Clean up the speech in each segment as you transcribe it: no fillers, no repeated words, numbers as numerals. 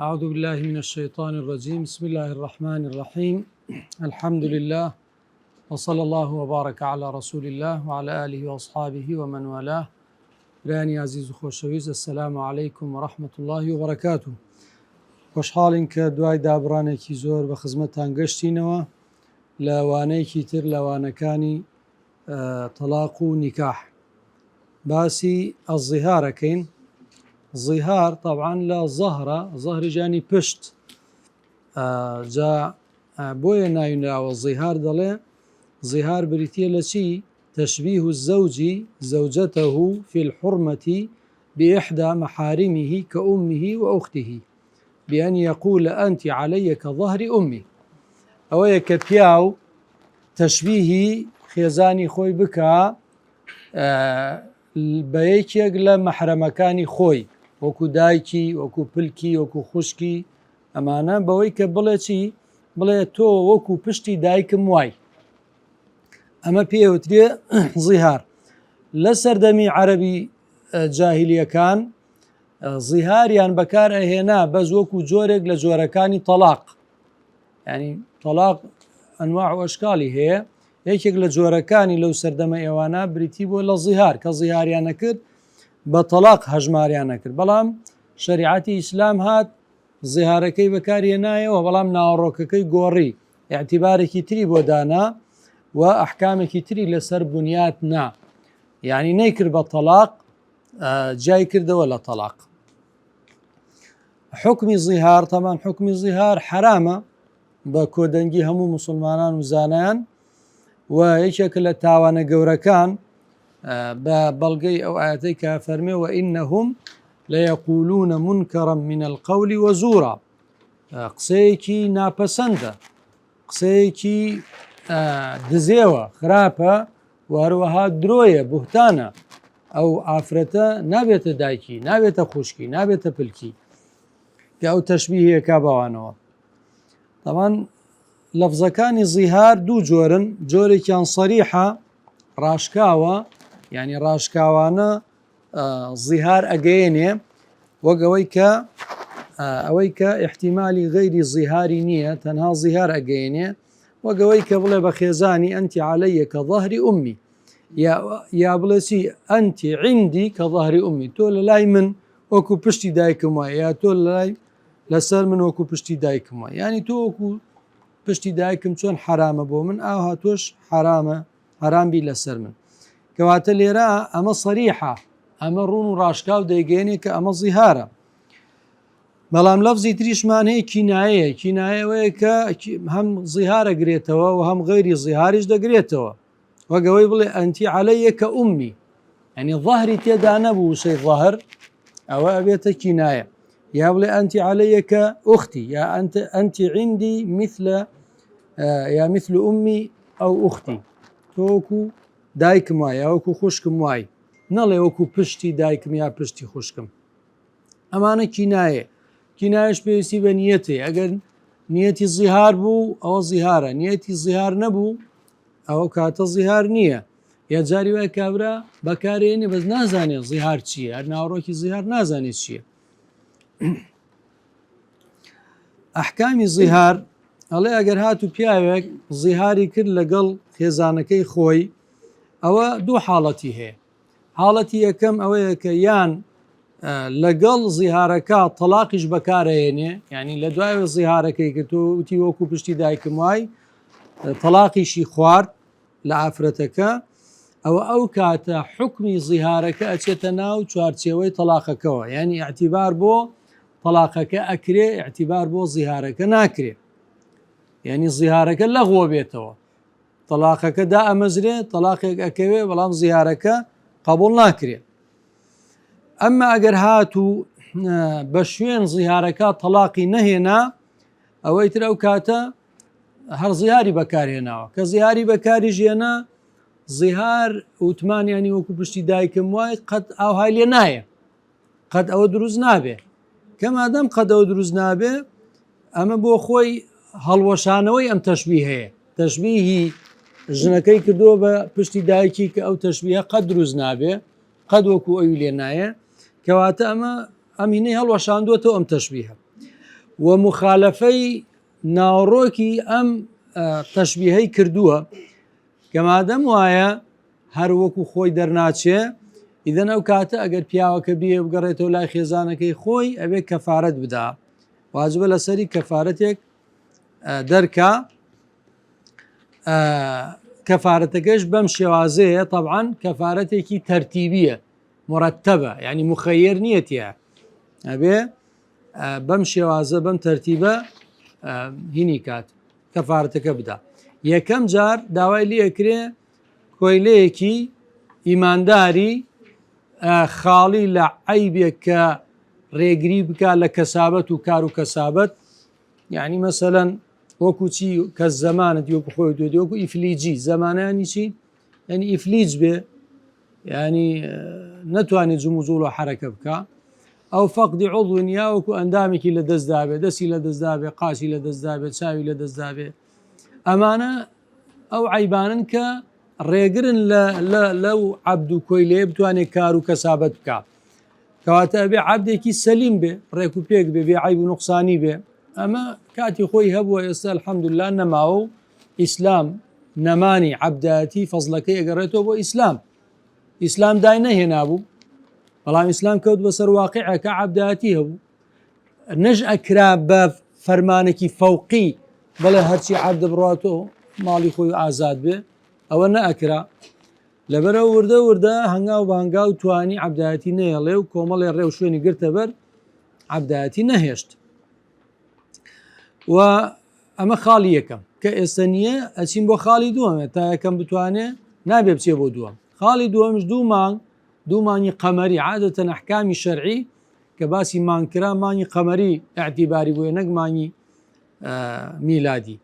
أعوذ بالله من الشيطان الرجيم. بسم الله الرحمن الرحيم. الحمد لله وصلى الله وبارك على رسول الله وعلى آله وأصحابه ومن والاه. برانی عزیز و خۆشەویست، السلام عليكم ورحمة الله وبركاته. خۆشحاڵین کە دوای دابڕانێکی زۆر بە خزمەتتان گەشتینەوە لە وانەیەکی تر لە وانەکانی تەلاق و نیکاح. باسی ئەزیهارەکەین. زیهار طبعا لە زەهری جانی پشت جا بۆیە ناوینراوە زیهار. دەڵێ زیهار بریتیە لە چی؟ تشبيه الزوج زوجته في الحرمة بإحدى محارمه كأمه وأخته بأن يقول أنت علي كظهر أمي. أويا كبياو تشبيهي خيزاني خوي بكا بەیەکێک لە مەحرەمەکانی خۆی، وەکو دایکی، وەکو پلکی، وەکو خوشکی، ئەمانە بەوەی کە بڵێ چی؟ بڵێ تۆ وەکو پشتی دایکم وای. ئەمە پێوترێ زیهار. لە سەردەمی عەرەبی جاهیلیەکان زیهاریان بەکار ئەهێنا بەس وەکو جۆرێک لە جۆرەکانی تەلاق. ینی تەلاق ئەنواع و ئەشکالی هەیە، یەکێک لە جۆرەکانی لەو سەردەمە ئێوانە بریتی بۆ لە زیهار کە زیهاریان نەکرد بە تەلاق هەژماریان نەکرد. بەڵام شەریعەتی ئیسلام هات زیهارەکەی بەکارهێنایەوە، بەڵام ناوەڕۆکەکەی گۆڕی، ئیعتیبارێکی تری بۆ دانا و ئەحکامێکی تری لەسەر بنیات نا، یعنی نەیکرد بە تەلاق، جای کردەوە لە تەلاق. حکمی زیهار تەمان حکمی زیهار حرامە بە کۆدەنگی هەموو موسڵمانان و زانایان، و یەکێک لە تاوانە گەورەکان بە بەڵگەی ئەو ئاەتەی کە فەرمێ وئینەهم لەیەقولونە منکەڕا من القەول وزورا. قسەیەکی ناپەسەندە، قسەیەکی دزێوە، خراپە، و هەروەها درۆیە، بوهتانە. ئەو ئافرەتە نابێتە دایکی، نابێتە خوشکی، نابێتە پلکی، کە ئەو تەشبیهەکە بەوانەوە. طبعاً لەفزەکانی زیهار دوو جۆرن، جۆرێکیان سەریحە، ڕاشکاوە، یعنی ڕاشکاوانە زیهار ئەگەیەنێ، وەک ئەوەی کە احتیمالی غەیری زیهاری نییە، تەنها زیهار ئەگەیەنێ، وەک ئەوەی کە بڵێ بە خێزانی ئەنتی عەلەیە کە ظەهری ئومی، یا بڵێ چی؟ ئەنتی عیندی کە ظەهری ئومی، تۆ لە لای من وەکو پشتی دایکم وایە، یا تۆ لەسەر من وەکو پشتی دایکم وایە، یعنی تۆ وەکو پشتی دایکم چۆن حرامە بۆ من، ئاها تۆش حرامبی لەسەر من. کەواتە لێرە ئەمە سەریحە، ئەمە ڕوون و ڕاشکاو دەیگەێنێ کە ئەمە زیهارە. بەڵام لەفزی تریشمان هەیە کینایەیە. کینایەوەیە کە هەم زیهارە گرێتەوە و هەم غەیری زیهاریش دەگرێتەوە، وەک ئەوەی بڵێ ئەنتی عەلەیە کە ئومی، ینی ظەهری تێدا نەبوو وشەی ظەهر، ئەوە ئەبێتە کینایە. یا بڵێ ئەنتی عەلەیە کە ئوختی، یا ئەنتی عیندی یا مثل ئومی ئەو ئوختی، تۆ وەکو دایکم وایە، یا وەکو خوشکم وای، نەڵێ وەکو پشتی دایکم یا پشتی خوشکم. ئەمانە کینایە. کینایش پێویستی بە نیەتێ. ئەگەر نیەتی زیهار بوو ئەوە زیهارە، نیەتی زیهار نەبوو ئەوە کاتە زیهار نییە. یا جاری وای کابرا بەکارێنێ بەس نازانێت زیهار چییە، هەر ناوەڕۆکی زیهار نازانێت چییە. ئەحکامی زیهار ئەڵێ ئەگەر هات و پیاوێک زیهاری کرد لەگەڵ خێزانەکەی خۆی، ئەوە دوو حاڵەتی هەیە. حاڵەتی یەکەم ئەوەیە کە یان لەگەڵ زیهارەکە تەلاقیش بەکارهێنێ، یعنی لە دوایەوە زیهارەکەی کە تۆ وتی وەکو پشتی دایکم وای، تەلاقیشی خوارد لە ئافرەتەکە، ئەو کاتە حکمی زیهارەکە ئەچێتە ناو چوارچێوەی تەلاقەکەەوە، یعنی ئەعتیبار بۆ تەلاقەکە ئەکرێ، ئەعتیبار بۆ زیهارەکە ناکرێ، یعنی زیهارەکە لەغوە بێتەوە، تەلاقەکە دا ئەمەزرێ، تەلاقێک ئەکەوێ، بەڵام زیهارەکە قبول ناکرێ. ئەمما ئەگەر هات و بە شوێن زیهارەکە تەلاقی نەهێنا، ئەوەی تر ئەو کاتە هەر زیهاری بەکارهێناوە، کە زیهاری بەکاری ژێنە، زیهار وتمانیانی وەکو پشتی دایکم وای قەت ئاوهای لێ نایە، قەت ئەوە دروست نابێ. کە مادەم قەت ئەوە دروست نابێ، ئەمە بۆ خۆی هەڵوەشانەوەی ئەم تەشبیه هەیە. تەشبیهی ژنەکەی کردووە بە پشتی دایکی کە ئەو تەشبیهە قەت دروست نابێ، قەت وەکو ئەوی لێ نایە، کەواتە ئەمە ئەمینەی هەڵوەشاندووەتەوە ئەم تەشبیهە. ومخالفەی ناوڕۆکی ئەم تەشبیهەی کردووە کە مادەم وایە هەر وەکو خۆی دەرناچێ ئیدەن ئەو کاتە ئەگەر پیاوەکە بێ بگەڕێتەوە لای خێزانەکەی خۆی ئەوێ کەفارەت بدا واجبە لەسەری کەفارەتێک دەرکا کەفارەتەکەش بەم شێوازەیە طبعاً کەفارەتێکی تەرتیبیە مرتبە یعنی مخەیر نیەتە ئەبێ بەم شێوازە بەم تەرتیبە هینی کات کەفارەتەکە بدا یەکەم جار داوای لێکرێ کۆیلەیەکی ئیمانداری خاڵی لە عەیبێک کە ڕێگری بکە لە کەسابەت و کار و کەسابەت یعنی مەسەلەن وەکو چی کە زەمانت وەکو خۆی دۆ وەکو ئیفلیجی زەمانانی چی ینی ئیفلیج بێ ینی نەتوانێت جم و جوڵ و حرەکە بکە ئەو فەقدی عوضوی یا وەکو ئەندامێکی لە دەستدا بێ دەستی لە دەستدا بێ قاچی لە دەستدا بێت چاوی لە دەستدا بێ ئەمانە ئەو عیبانن کە ڕێگرن لەو عەبد و کۆیلێ بتوانێت کار و کەسابەت بکە کەواتە ئەبێ عەبدێکی سەلیم بێ ڕێک و پێک بێ بێ عیب و نوقسانی بێ ئەمە کاتی خۆی هەبووە ئێستا الحەمدولله نەماوە و ئیسلام نەمانی عەبدایەتی فەزڵەکەی ئەگەڕێتەوە بۆ ئیسلام دای نەهێنابوو بەڵام ئیسلام کەوت بەسەر واقعەکە عەبدایەتی هەبوو نەش ئەکرا بە فەرمانێکی فەوقی بەڵێ هەرچی عەبدە بڕاتەوە ماڵی خۆی ئازاد بێ ئەوە نەئەکرا لەبەرە وردە هەنگاو بانگا و توانی عەبدایەتی نەهێڵێ و کۆمەڵێ ڕێو شوێنی گرتە بەر عەبدایەتی نەهێشت و ئەمە خاڵی یەکەم کە ئێستا نییە ئەچین بۆ خاڵی دووەمێت تا یەکەم بتوانێ نابێ بچێ بۆ دووەم خاڵی دووەمش دوو مانگی قەمەری عادەتەن ئەحکامی شەرعی کە باسی مانگکرا مانگی قەمەری ئەعتیباری بۆیە نەک مانگی میلادی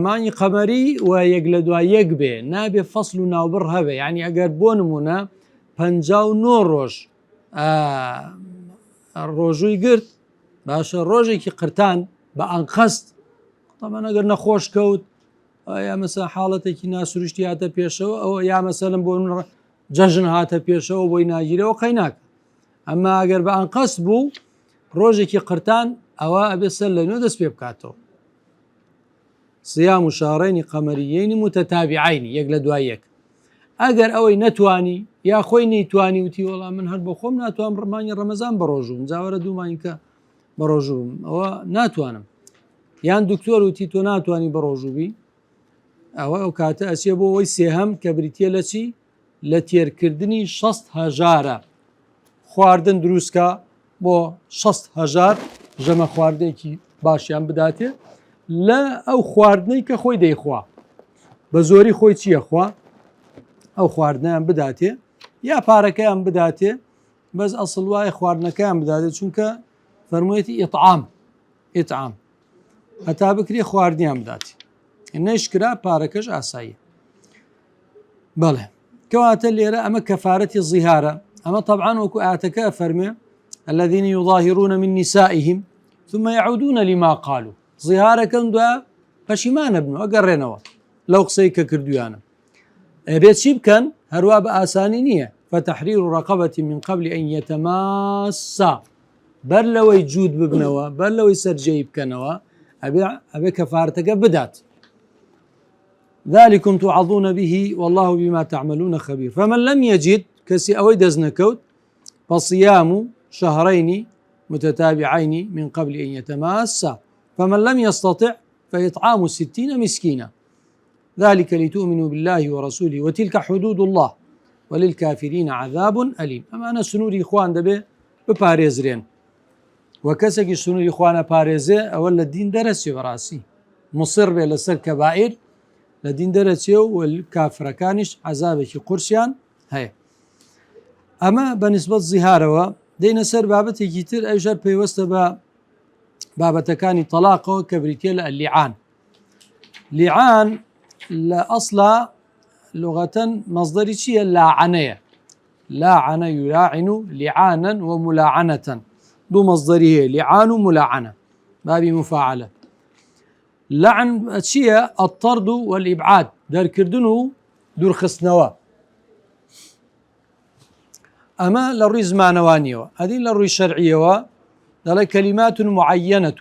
مانگی قەمەری و یەک لە دوای یەک بێ نابێ فەسڵ و ناوبڕ هەبێ یعنی ئەگەر بۆ نمونە 59 ڕۆژ ڕۆژووی گرت باشە ڕۆژێکی قرتان بە ئەنقەست تەمان ئەگەر نەخۆش کەوت یا مەسا حاڵەتێکی ناسروشتی هاتە پێشەوە ئەوە یا مەسەلم بۆ جەژن هاتە پێشەوە بۆی ناگیرەوە قەی ناکە ئەمما ئەگەر بە ئەنقەست بوو ڕۆژێکی قرتان ئەوە ئەبێ سەر لە نوێ دەست پێ بکاتەوە سیام و شارەینی قەمەریەینی متەتابعینی یەک لە دوای یەک ئەگەر ئەوەی نەتوانی یا خۆی نەیتوانی وتی وەڵام من هەر بۆ خۆم ناتوانم ڕمانی ڕەمەزان بەڕۆژوم جاوەرە دوومانکە بەڕۆژوم ئەوە ناتوانم یان دکتۆر وتی تۆ ناتوانی بەڕۆژوبی ئەوە ئەو کاتە ئەچێ بۆ ئەوەی سێهەم کە بریتە لە چی لە تێرکردنی 600,000 خواردن دروستکە بۆ 600,000 ژەمە خواردنێکی باشیان بداتێ لە ئەو خواردنەی کە خۆی دەیخوا بە زۆری خۆی چییە خوا ئەو خواردنیان بداتێ یا پارەکەیان بداتێ بەس ئەسڵ وایە خواردنەکەیان بداتێ چونکە فەرموویەتی ئیطعام هەتا بکرێ خواردنیان بداتێ نەیشکرا پارەکەش ئاساییە بەڵێ کەواتە لێرە ئەمە کەفارەتی زیهارە ئەمە طبعاً وەکو ئاەتەکە فەرمێ الذين يظاهرون من نسائهم ثم يعودون لما قالوا زیهارەکەم دووە پەشیمانە بن و ئەگەڕێنەوە لەو قسەی کە کردویانە ئەبێت چی بکەن هەروە بە ئاسانی نییە فتحرير رقبة من قبل أن يتماسا بەر لەوەی جوود ببنەوە بەر لەوەی سەرجەی بکەنەوە ئەبێ کەفارەتەکە بدات ذلكم توعظون به والله بما تعملون خبير فمن لم يجد كسي أوي دزنكوت فصيام شهرين متتابعين من قبل أن يتماسا فمن لم يستطع فإطعام 60 مسكينا ذلك لتؤمنوا بالله ورسوله وتلك حدود الله وللكافرين عذاب أليم أما أنا سنوري إخوان دبي بباريزرين وكسكي سنوري إخوانا باريزي أولا الدين درسي وراسي مصر بي لسر كبائر لدين درسي والكافر كانش عذابك قرشيان هاي أما بنسبة زهارة دينا سر بابتي كتير أجر بيوست بابتكاني طلاقه كبريتيل اللعان لعان لأصلا لغة مصدري شيء لاعنية لاعن يلاعن لعانا وملاعنة دو مصدريه لعان وملاعنة بابي مفاعلة لعن شيء الطرد والإبعاد دار كردنو دور خصنوا أما للروي زمانوانيوا هذه للروي شرعية دەڵێ كلمات معينة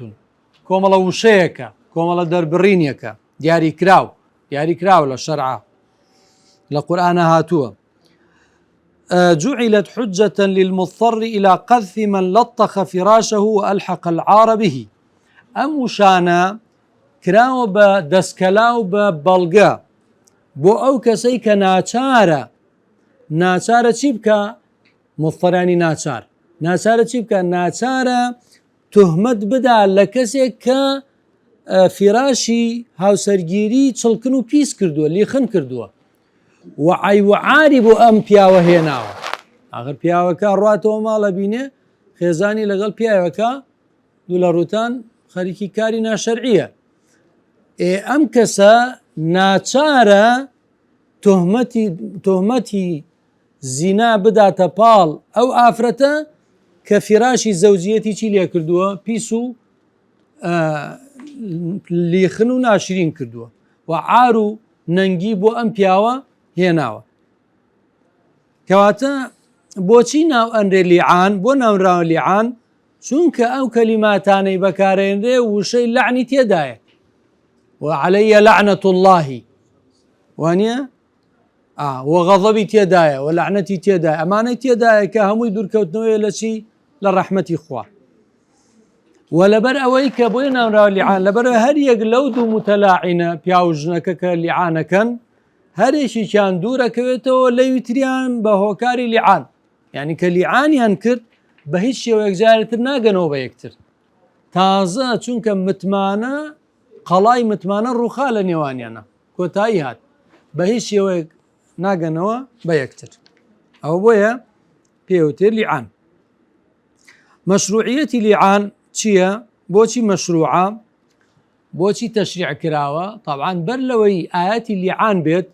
کۆمەڵە وشەیەکە کۆمەڵە دەربڕینیەکە دیاری کراو لە شەرعە لە قورئانە هاتووە جعلت حجة للمضطر إلى قذف من لطخ فراشه وألحق العار به ئەم وشانە کراوە بە دەستکەلاو بە بەڵگە بۆ ئەو کەسەی کە ناچارە چی بکە مضطرانی ناچارە چی بکە ناچارە تهمەت بدا لە کەسێک کە فراشی هاوسەرگیری چڵکن و پیس کردووە لیخن کردووە وعاری بۆ ئەم پیاوە هێناوە ئاخر پیاوەکە ڕاتەوە ماڵە بینێ خێزانی لەگەڵ پیاوەکە دوو لە ڕوتان خەریکی کاری ناشەرعیە ئەم کەسە ناچارە تهمەتی زینا بداتە پاڵ ئەو ئافرەتە کە فراشی زەوجیەتی چی لێ کردووە پیس و لیخن و ناشرین کردووە و عار و نەنگی بۆ ئەم پیاوە هێناوە کەواتە بۆچی ناو ئەنرێ لیعان بۆ ناونراوە لیعان چونکە ئەو کەلیماتانەی بەکارێنرێ وشەی لعنی تێدایە وعلي لعنة الله وانيا وغضبي تيدايا ولعنتي تيدايا اماني تيدايا كهموي دور كوتنوي لشي لرحمتي خوا ولبر اويك بوينا لعان لبر هر يقلود متلاعنه بياوجنك كلعانكن هر شي كان دوره كويتو ليتريان بهوكاري لعان يعني كلعان ينكر بهيش شي ويجزارت ناغنو بيكتر تازه چونك متمانه قەڵای متمانە ڕووخا لە نێوانیانە کۆتایی هات بە هیچ شێوەیەک ناگەنەوە بە یەکتر ئەو بۆیە پێوتر لیعان مەشروعیەتی لیعان چییە بۆچی مەشروعە بۆچی تەشریع کراوە طبعاً بەر لەوەی ئاەتی لیعان بێت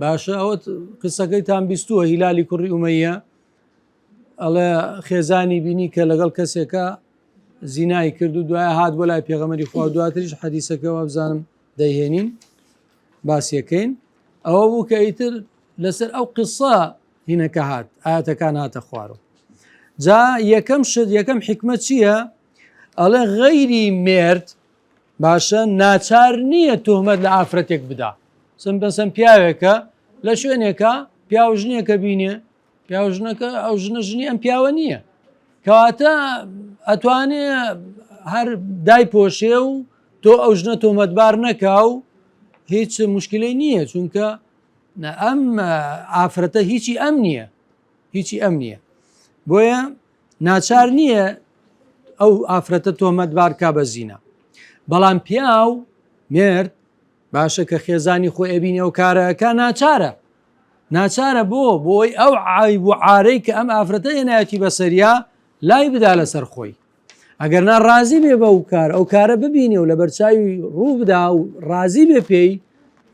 باشە ئەوە قسەکەیتان بیستووە هیلالی کوڕی ئومەیە ئەڵێ خێزانی بینی کە لەگەڵ کەسێکە زینای کرد و دوایە هات بۆ لای پێغەمبەری خوا دواتریش حەدیسەکەەوە بزانم دەیهێنین باسیەکەین ئەوە بوو کە ئیتر لەسەر ئەو قسە هینەکە هات ئاەتەکان هاتە خوارەوە جا یەکەم حکمت چییە ئەڵێ غەیری مێرد باشە ناچار نییە تهمەت لە ئافرەتێک بدا سم پیاوێکە لە شوێنێکە پیاو ژنێکە بینێ پیاو ژنەکە ئەو ژنە ژنی ئەم پیاوە نییە کەواتە ئەتوانێ هەر دایپۆشێ و تۆ ئەو ژنە تۆمەتبار نەکا و هیچ مشکلەی نییە چونکە ئەم ئافرەتە هیچی ئەم نییە بۆیە ناچار نییە ئەو ئافرەتە تۆمەتبار کا بە زینە بەڵام پیاو مرد باشە کە خێزانی خۆی ئەبینێ و کارەکە ناچارە بۆی ئەو عایب و عارەی کە ئەم ئافرەتە هێنایەتی بەسەریا لای بدا لەسەر خۆی ئەگەر ناڕازی بێ بە ئەو کارە ببینێ و لە بەرچاوی ڕوو بدا و ڕازی بێ پێی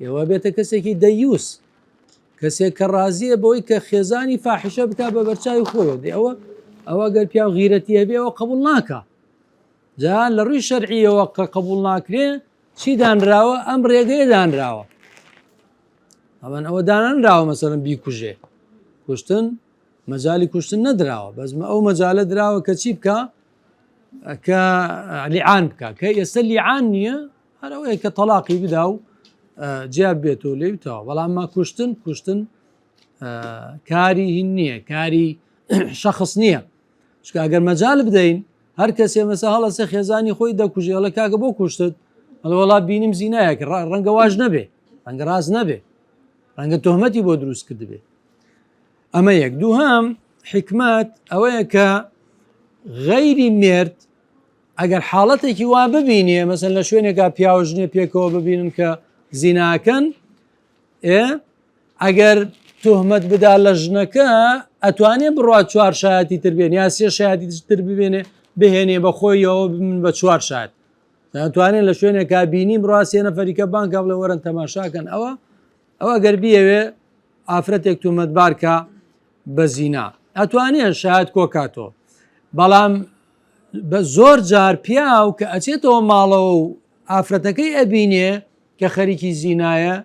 ئێوە بێتە کەسێکی دەیوس کەسێک کە ڕازیە بەوەی کە خێزانی فاحشە بکە بە بەرچاوی خۆیەوە ئەوە گەر پیاو غیرەتی هەبێ ئەوە قبول ناکە جا لە ڕووی شەرعیەوە کە قبول ناکرێ چی دانراوە ئەم ڕێگەیە دانراوە ئەوان ئەوە دانراوە مەسەڵەن بیکوژێ کوشتن مەجای کوشتن نەدراوە بەزمە ئەو مەجالە دراوە کە چی بکە کە لیعان بکە کە ئێستا لیعان نییە هەرەوەیە کە تەلاقی بدا و جیاب بێتەوە لێ بتەوە بەڵام ما کوشتن کاری هین نییە کاری شەخص نییە چکە ئەگەر مەجال بدەین هەر کەسێ مەسە هەڵەسە خێزانی خۆی دەکوژێ هەڵە کاکە بۆ کوشتت هەڵە وەڵات بینیم زینایەک ڕەنگە واژ نەبێ ڕەنگە ڕاز نەبێ ڕەنگە تۆهمەتی بۆ دروست کرد بێ ئەمە یەک دووهەم حکمت ئەوەیە کە غەیری مرد ئەگەر حاڵەتێکی وا ببینێ مەسەن لە شوێنێکا پیاوژنێ پێکەوە ببینن کە زیناکەن ئەگەر تهمەت بدا لە ژنەکە ئەتوانێ بڕات 4 شایەتی تر بێن یا 3 شایەتی تر ببێنێ بهێنێ بە خۆیەوە من بە 4 شایەت ئەتوانێت لە شوێنێکا بینی بڕاستێ نەفەریکە بانکە بڵێ وەرن تەماشاکەن ئەوە گەر بیەوێ ئافرەتێک تۆمەتبارکە بە زینا ئەتوانێت شایەت کۆکاتەوە بەڵام بە زۆر جار پیاو کە ئەچێتەوە ماڵەوە و ئافرەتەکەی ئەبینێ کە خەریکی زینایە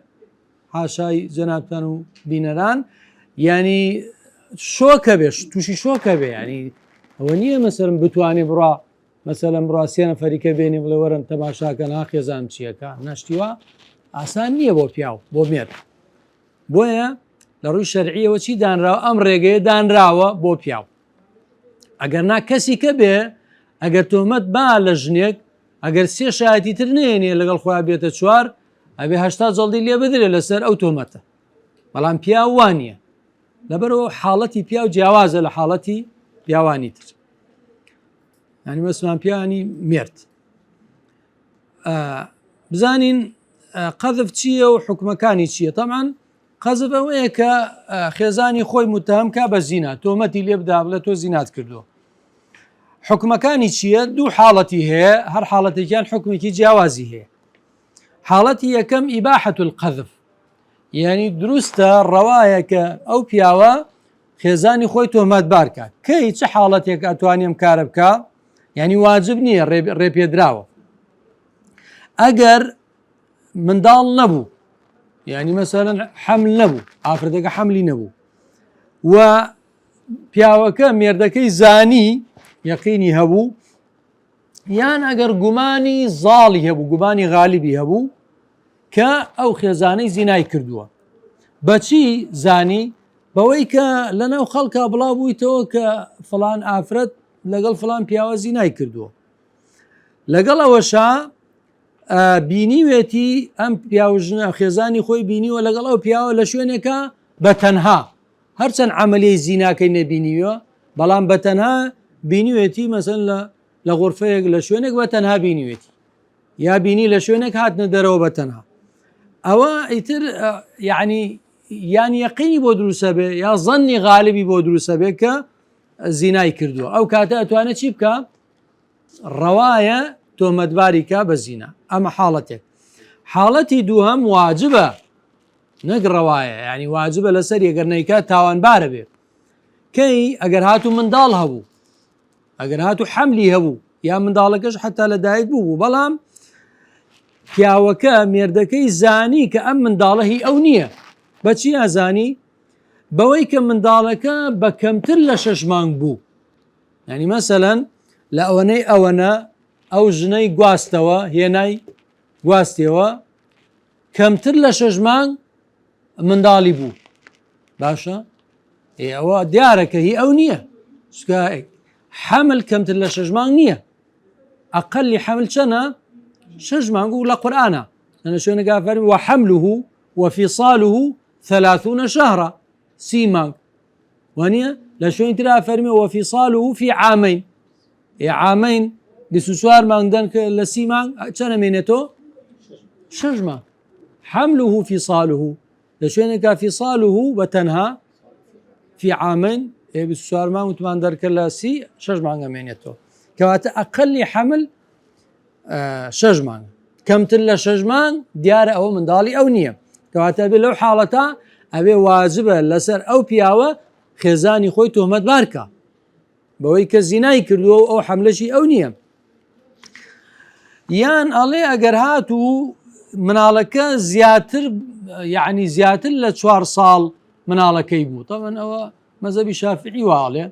حاشای جەنابتان و بینەران ینی شۆکە بێش تووشی شۆکە بێ ینی ئەوە نییە مەسەرم بتوانێ بڕا مەسەلەن ڕاستیانە فەریکە بێنێ بڵێ وەرن تەماشاکە ناخێزان چیەکە نەشتیوە ئاسان نییە بۆ پیاو بۆ مێر بۆیە لە ڕووی شەرعیەوە چی دانراوە ئەم ڕێگەیە دانراوە بۆ پیاو ئەگەر نا کەسی کە بێ ئەگەر تۆمەت با لە ژنێک ئەگەر سێ شایەتی تر نێنێ لەگەڵ خۆیان بێتە چوار ئەبێ هەشتا جەڵدی لێ بدرێت لەسەر ئەو تۆمەتە بەڵام پیاو وانە لەبەرەوە حاڵەتی پیاو جیاوازە لە حاڵەتی پیاوانی تر ینی مەسمان پیانی مرد بزانین قەذف چییە و حکومەکانی چییە طبعاً قەذف ئەوەیە کە خێزانی خۆی متهم کا بە زینا تۆمەتی لێ بدا بڵێ تۆ زینات کردووە حکومەکانی چییە دوو حاڵەتی هەیە هەر حاڵەتێکیان حکمێکی جیاوازی هەیە حاڵەتی یەکەم ئیباحەة القەذف یعنی دروستە ڕەوایە کە ئەو پیاوە خێزانی خۆی تۆمەتبار کات کەی چه حاڵەتێک ئەتوانێم کارە بکە یعنی واجب نییە ڕێپێدراوە ئەگەر منداڵ نەبوو یعنی مەسەلەن حەمل نەبوو ئافرەتەکە حەملی نەبوو و پیاوەکە مێردەکەی زانی یەقینی هەبوو یان ئەگەر گومانی زاڵی هەبوو گومانی غالیبی هەبوو کە ئەو خێزانەی زینای کردووە بەچی زانی بەوەی کە لەناو خەڵکە بڵاو بوویتەوە کە فڵان ئافرەت لەگەڵ فڵان پیاوە زینای کردووە لەگەڵ ئەوەشا بینیوێتی ئەم پیاوژنە خێزانی خۆی بینیوە لەگەڵ ئەو پیاوە لە شوێنێکە بە تەنها هەرچەند عملیی زیناکەی نەبینیوە بەڵام بە تەنها بینیوێتی مەسەن لە غورفەیەک لە شوێنێک بە تەنها بینیوێتی یا بینی لە شوێنێک هاتنە دەرەوە بە تەنها ئەوە ئیتر یعنی یان یەقینی بۆ دروسە بێ یا زەنی غاالبی بۆ دروسە بێ کە زینای کردووە ئەو کاتە ئەتوانێت چی بکە ڕەوایە تۆمەتباریکە بە زینا ئەمە حاڵەتێک حاڵەتی دووهەم واجبە نەک ڕەوایە ینی واجبە لەسەر یەگەرنەیکە تاوانبارە بێ کەی ئەگەر هاتوو منداڵ هەبوو ئەگەر هاتوو حەملی هەبوو یا منداڵەکەش حتا لە دایک بوو بەڵام پیاوەکە مێردەکەی زانی کە ئەم منداڵە هی ئەو نییە بەچی ئازانی بەوەی کە منداڵەکە بە کەمتر لە 6 مانگ بوو ینی مەسەلەن لە ئەوەنەی ئەوەنە ئەو ژنەی گواستەوە هێنای گواستیەوە کەمتر لە 6 مانگ منداڵی بوو باشە ئەوە دیارەکە هی ئەو نییە حەمل کەمتر لە 6 مانگ نییە ئەقلی حەمل چەنە 6 مانگ و لە قورئانە لە شوێنێکا فەرمی وحەمله وفیصاله 30 شهرا 30 مانگ وانە لە شوێنی ترا فەرمی وفیصاله في عامين عامين 24 مانگدان کە لە 30 مانگ چەنە مێنێتەوە 6 مانگ حەمله فیصاله لە شوێنێکا فیصاله بە تەنها في عامين 24 مانگ وتمان دەرکە لە 30 6 مانگە مێنێتەوە کەواتە ئەقلی حەمل 6 مانگ کەمتر لە 6 مانگ دیارە ئەوە منداڵی ئەو نییە کەواتە بێ لەو حاڵەتە ئەبێ واجبە لەسەر ئەو پیاوە خێزانی خۆی تۆمەتبار کە بەوەی کە زینای کردووە و ئەو حەملەشی ئەو نییە یان ئەڵێ ئەگەر هاتوو مناڵەکە زیاتر یعنی زیاتر لە 4 ساڵ مناڵەکەی بوو طبعا ئەوە مەذهبی شافعی واڵێ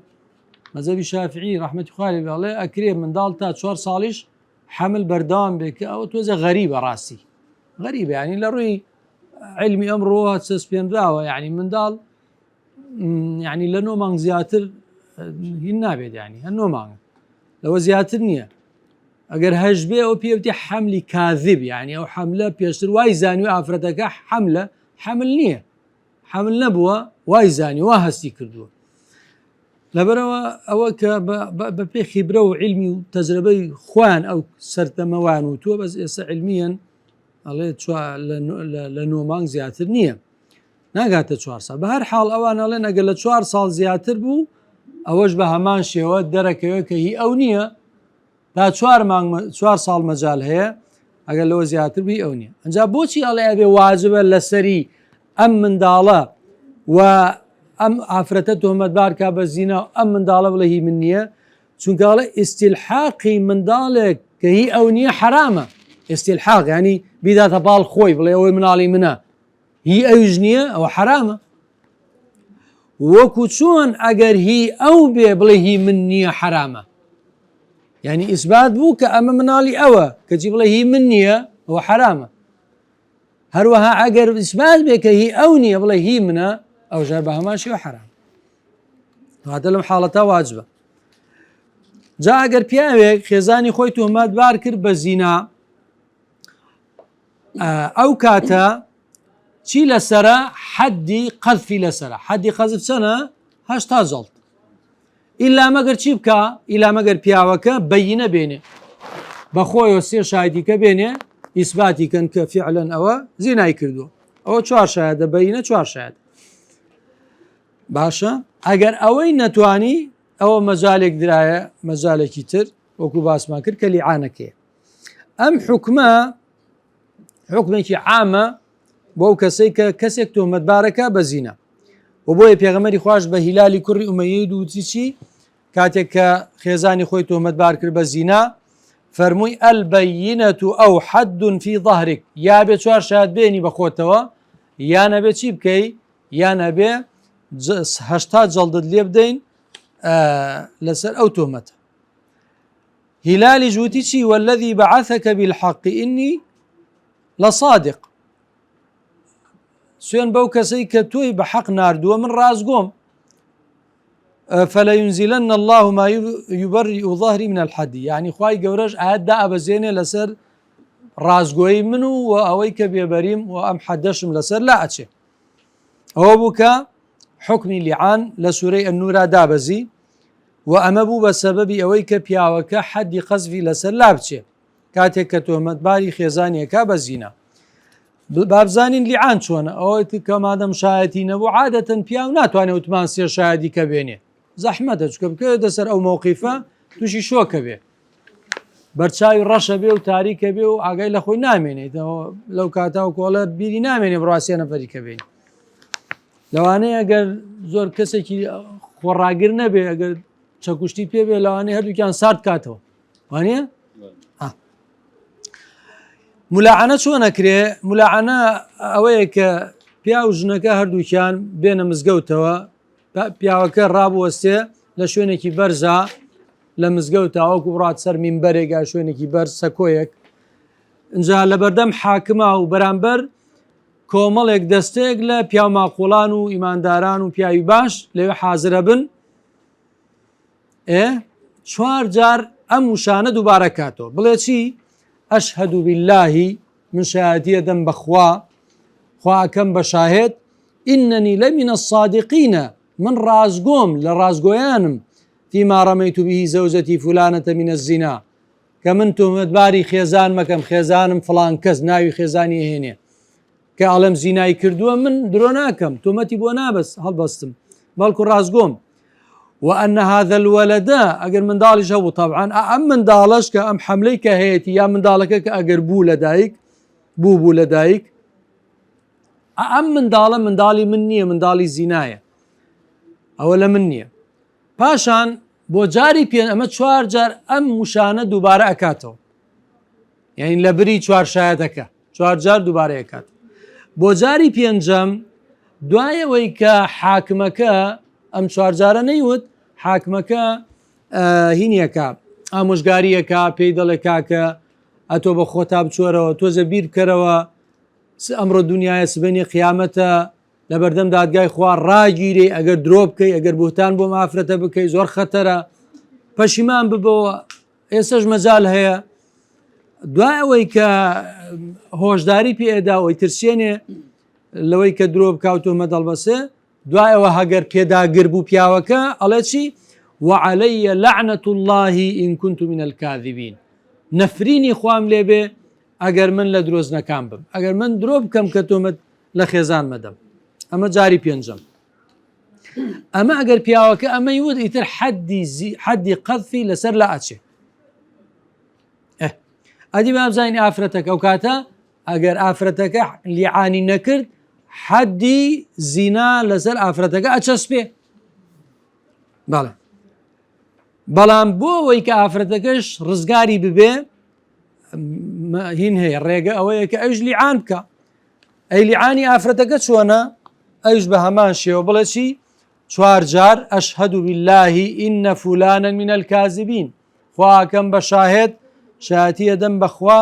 مەذهبی شافعی ڕەحمەتی خوای لێ بێڵێ ئەکرێ منداڵ تا 4 ساڵیش حەمل بەردەوام بێ کە ئەوە تۆزە غەریبە ڕاستی غەریبە ینی لە ڕووی علمی ئەمڕۆ سەسپێنراوە یعنی منداڵ یعنی لە 9 مانگ زیاتر هین نابێت ینی هەر 9 مانگ لەوە زیاتر نییە ئەگەر هەژ بێ ئەو پێوتی حەملی کاذب یعنی ئەو حەملە پێشتر وای زانی و ئافرەتەکە حەملە حەمل نییە حەمل نەبووە وای زانی وا هەستی کردووە لەبەرەوە ئەوە کە بە پێ خیبرە و علمی و تەجربەی خوان ئەو سەرتەمەوان و تۆ بەس ئێستا علمیەن ئەڵێ لە 9 مانگ زیاتر نییە ناگاتە 4 ساڵ بە هەر حاڵ ئەوان ئەڵێن ئەگەر لە 4 ساڵ زیاتر بوو ئەوەش بە هەمان شێوە دەرەکەوە کە هی ئەو نییە تا 4 ساڵ مەجال هەیە ئەگەر لەوە زیاتر بووی ئەو نییە ئەنجا بۆچی ئەڵێ ئەبێ واجبە لەسەری ئەم منداڵە و ئەم ئافرەتە تۆمەتبار کا بە زینا ئەم منداڵە بڵێ هی من نییە چونکەڵە ئیستیلحاقی منداڵێک کە هی ئەو نییە حرامە ئیستیلحاق ینی بیداتە باڵ خۆی بڵێ ئەوەی مناڵی منە هی ئەوش نییە ئەوە حرامە وەکو چۆن ئەگەر هی ئەو بێ بڵێ هی من نییە حرامە يعني إثبات بو كأما منالي أوا كجيب له هي منية هو حرامة هروها عقر إثبات بك هي أونية بلا هي منا أو جربها ماشي وحرام هذا لهم حالته واجبة جا عقر بياوك خيزاني خوي تهمات باركر بزينا أو كاتا چی لەسرە حەدی قەذفی لەسرە حەدی قەذف چەنە 80 جەڵد ئیلا مەگەر چی بکە ئیلا مەگەر پیاوەکە بەینە بێنێ بەخۆیەوە سێ شایدیکە بێنێ ئیسباتی کەن کە فعلەن ئەوە زینای کردووە ئەوە 4 شایدە بەینە 4 شایدە باشە ئەگەر ئەوەی نەتوانی ئەوە مەجالێک درایە مەجالێکی تر وەکو باسمان کرد کە لیعانەکەیە ئەم حکومە حکمێکی عامە بۆ کەسەی کە کەسێک تۆمەتبارەکە بە زینە و بۆیە پێغەمبەری خوش بە هیلالی کوڕی ئومەیەی دووتی چی کاتێک کە خێزانی خۆی تۆمەتبار کرد بە زینا فەرمووی ئەلبەیینەت ئەو حەد فی ظەهرک یا بێ 4 شایەت بێنی بە خۆتەوە یان ئەبێ چی بکەی یان ئەبێ 80 جەڵدت لێ بدەین لەسەر ئەو تۆمەتە هیلالی جووتی چی والذی بەعەثەکە بالحەق ئینی لەصادق سوێن بەو کەسەی کە تۆی بە حەق ناردووە من ڕازگۆم فلينزلن الله ما يبرئ ظهري من الحد يعني خوای گەورەش ئاەت دائەبەزێنێ لەسەر ڕازگۆیی من و ئەوەی کە بێبەریم و ئەم حەدەشم لەسەر لا ئەچێ ئەوە بوو کە حکمی لیعان لە سوورەی ئەننورا دابەزی و ئەمە بوو بە سەبەبی ئەوەی کە پیاوەکە حەدی قەزفی لەسەر لا بچێ کاتێک کە تۆمەتباری خێزانیەکە بە زینە بابزانین لیعان چۆنە ئەوەی کە مادەم شایەتی نەبوو عادەتەن پیاو ناتوانێت وتمان سێ شایەدی کە بێنێ زەحمەتە چکە بکە دەسەر ئەو مەوقیفە تووشی شۆکە بێ بەرچاوی ڕەشە بێ و تاریکە بێ و ئاگای لە خۆی نامێنێت لەو کاتا و کۆڵە بیری نامێنێ بڕاستیە نەفەریکە بێن لەوانەیە ئەگەر زۆر کەسێکی خۆڕاگر نەبێ ئەگەر چەکوشتی پێ بێ لەوانەیە هەردووکیان سارد کاتەوە وانە ملاعانە چۆن نەکرێ ملاعانە ئەوەیە کە پیا و ژنەکە هەردووکیان بێنە مزگەوتەوە پیاوەکە ڕابوەستێ لە شوێنێکی بەرزە لە مزگەوت تاوەکو بڕات سەر مینبەرێکا شوێنێکی بەرز سەکۆیەک اینجا لە بەردەم حاکما و بەرامبەر کۆمەڵێک دەستێک لە پیاماقۆڵان و ئیمانداران و پیاوی باش لەوێ حازرە بن 4 جار ئەم وشانە دووبارە کاتەوە بڵێ چی ئەشهەد بالله من شایەتیە دەم بەخوا خواکەم بە شاهێد ئینەنی لەمینە الصادقینە من ڕازگۆم لە ڕازگۆیانم فيما رميت به زوجتي فلانة من الزنا کە من تۆمەتباری خێزان مەکەم خێزانم فڵان کەس ناوی خێزانی هێنێ کە ئەڵەم زینای کردووە من درۆ ناکەم تۆمەتی بۆ نابەس هەڵبەستم بەڵکو ڕازگۆم وأن هذا الولد ئەگەر منداڵیش هەبوو طبعا ئەم منداڵش کە ئەم حەملەی کە هەیەی یا منداڵەکە کە ئەگەر بوو لە دایک بوو لە دایک ئەم منداڵە منداڵی من نییە منداڵی زینایە ئەوە لە من نییە پاشان بۆ جاری پێ ئەمە 4 جار ئەم وشانە دووبارە ئەکاتەوە یعنی لە بری 4 شایەتەکە 4 جار دووبارە ئەکات بۆ جاری پێنجەم دوایەوەی کە حاکمەکە ئەم 4 جارە نەیوت حاکمەکە هینیەکە ئامۆژگاریەکە پێی دەڵێ کاکە ئەتۆ بە خۆتا بچۆرەوە تۆزە بیر بکەرەوە ئەمڕۆ دنیاە سبەنی قیامەتە لە بەردەم دادگای خوا ڕاگیرێ ئەگەر درۆ بکەی ئەگەر بوتان بۆ مافرەتە بکەی زۆر خەتەرە پەشیمان ببەوە ئێستش مەجال هەیە دوای ئەوەی کە هۆشداری پێ ئێدا ئەوی ترسێنێ لەوەی کە درۆ بکاوتۆمە دەڵبەسێ دوای ئەوە هەگەر پێداگر بوو پیاوەکە ئەڵێ چی وعلي لعنة الله إن كنت من الكاذبين نفرینی خوام لێبێ ئەگەر من لە درۆزنەکان بم ئەگەر من درۆ بکەم کە تۆمەت لە خێزان مەدەم ئەمە جاری پێنجەم ئەمە ئەگەر پیاوەکە ئەمە یوت ئیتر حەدی قەذفی لەسەر لا ئەچێ ئەدی بابزانین ئافرەتەکە ئەو کاتە ئەگەر ئافرەتەکە لیعانی نەکرد حەدی زینا لەسەر ئافرەتەکە ئەچەسپێ بەڵێ بەڵام بۆ ئەوەی کە ئافرەتەکەش ڕزگاری ببێ هین هەیە ڕێگە ئەوەیە کە ئەوش لیعان بکە ئەی لیعانی ئافرەتەکە چۆنە ئەوش بە هەمان شێوە بڵێ چی 4 جار ئەشهەد بالله ئینە فولانا من الكاذبین خواکەم بە شاهێت شایەتیە دەم بەخوا